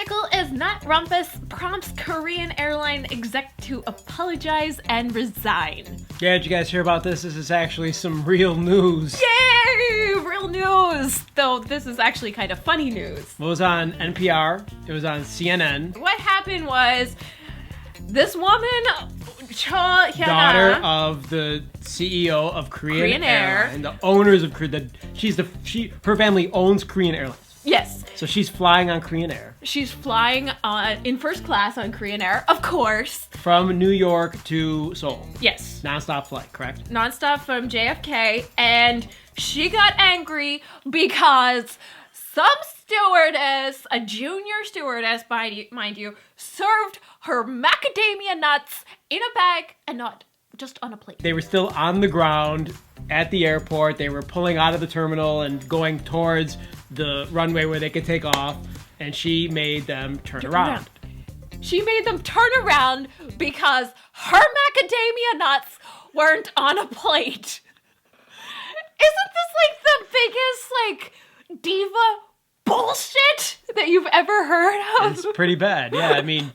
article is Matt Rumpus prompts Korean airline exec to apologize and resign. Yeah, did you guys hear about this? This is actually some real news. Yay! Real news! Though this is actually kind of funny news. It was on NPR. It was on CNN. What happened was this woman, Cho Hyuna, Daughter of the CEO of Korean Air. Airlines, the owners of Korean. Her family owns Korean Airlines. Yes. So she's flying on Korean Air. She's flying in first class on Korean Air, of course. From New York to Seoul. Yes. Non-stop flight, correct? Nonstop from JFK, and she got angry because some stewardess, a junior stewardess, mind you, served her macadamia nuts in a bag and not just on a plate. They were still on the ground at the airport. They were pulling out of the terminal and going towards the runway where they could take off, and she made them turn around. She made them turn around because her macadamia nuts weren't on a plate. Isn't this like the biggest diva bullshit that you've ever heard of? It's pretty bad. Yeah, I mean,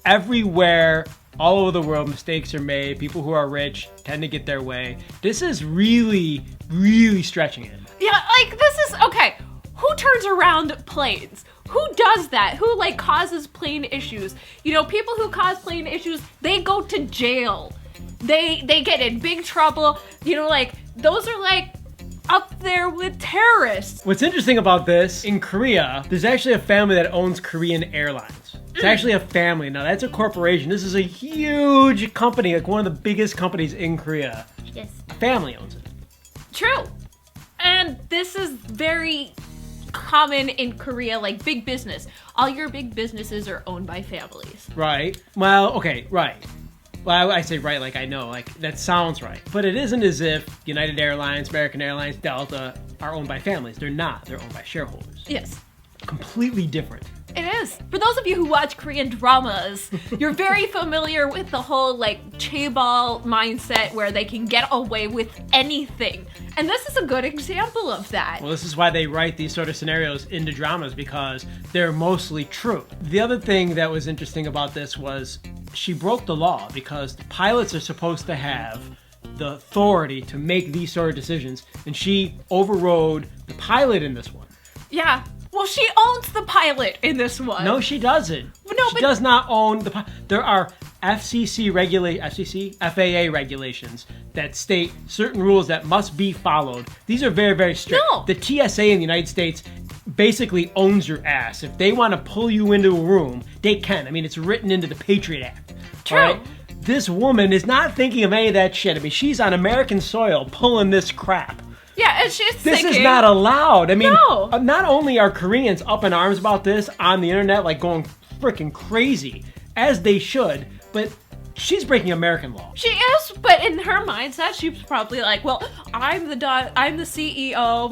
everywhere, all over the world, mistakes are made. People who are rich tend to get their way. This is really, really stretching it. Yeah, this is, okay, who turns around planes? Who does that? Who, causes plane issues? You know, people who cause plane issues, they go to jail. They get in big trouble. You know, those are, up there with terrorists. What's interesting about this, in Korea, there's actually a family that owns Korean Airlines. It's actually a family. Now, that's a corporation. This is a huge company, one of the biggest companies in Korea. Yes. A family owns it. True. And this is very common in Korea, big business. All your big businesses are owned by families. Right. Well, okay, right. Well, I say right I know, that sounds right. But it isn't as if United Airlines, American Airlines, Delta are owned by families. They're not. They're owned by shareholders. Yes. Completely different. It is. For those of you who watch Korean dramas, you're very familiar with the whole chaebol mindset where they can get away with anything. And this is a good example of that. Well, this is why they write these sort of scenarios into dramas, because they're mostly true. The other thing that was interesting about this was she broke the law, because the pilots are supposed to have the authority to make these sort of decisions, and she overrode the pilot in this one. Yeah. Well, she owns the pilot in this one. No, she doesn't. She does not own the pilot. There are FAA regulations that state certain rules that must be followed. These are very, very strict. No. The TSA in the United States basically owns your ass. If they want to pull you into a room, they can. I mean, it's written into the Patriot Act. True. Right? This woman is not thinking of any of that shit. I mean, she's on American soil pulling this crap. Yeah, and she's This thinking, is not allowed. I mean, No. Not only are Koreans up in arms about this on the internet, going freaking crazy, as they should, but she's breaking American law. She is, but in her mindset, she's probably well, I'm the CEO,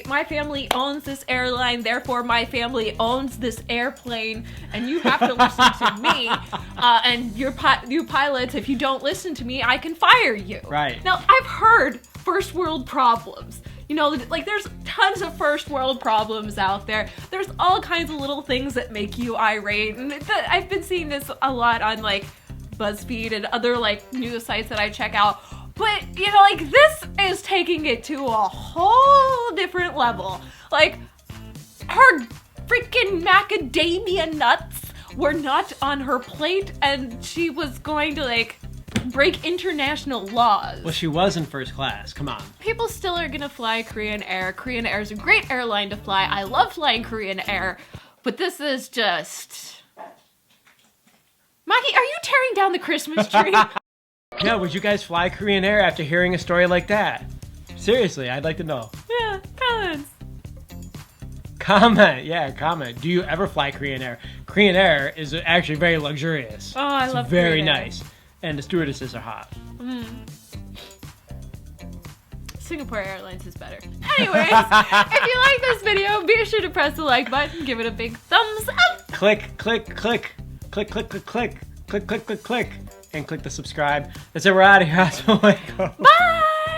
my family owns this airline, therefore my family owns this airplane, and you have to listen to me, and you pilots, if you don't listen to me, I can fire you. Right. Now, I've heard first world problems. You know, there's tons of first world problems out there. There's all kinds of little things that make you irate. And I've been seeing this a lot on, BuzzFeed and other, news sites that I check out. But, this is taking it to a whole different level. Her freaking macadamia nuts were not on her plate, and she was going to, break international laws. Well, she was in first class. Come on. People still are gonna fly Korean Air. Korean Air is a great airline to fly. I love flying Korean Air, but this is just... Maki, are you tearing down the Christmas tree? Yeah, would you guys fly Korean Air after hearing a story like that? Seriously, I'd like to know. Yeah, comments. Comment. Do you ever fly Korean Air? Korean Air is actually very luxurious. Oh, I it's love very Korean Air. nice. And the stewardesses are hot. Singapore Airlines is better. Anyways, if you like this video, be sure to press the like button, give it a big thumbs up. Click, and click the subscribe. That's it, we're out of here. Bye!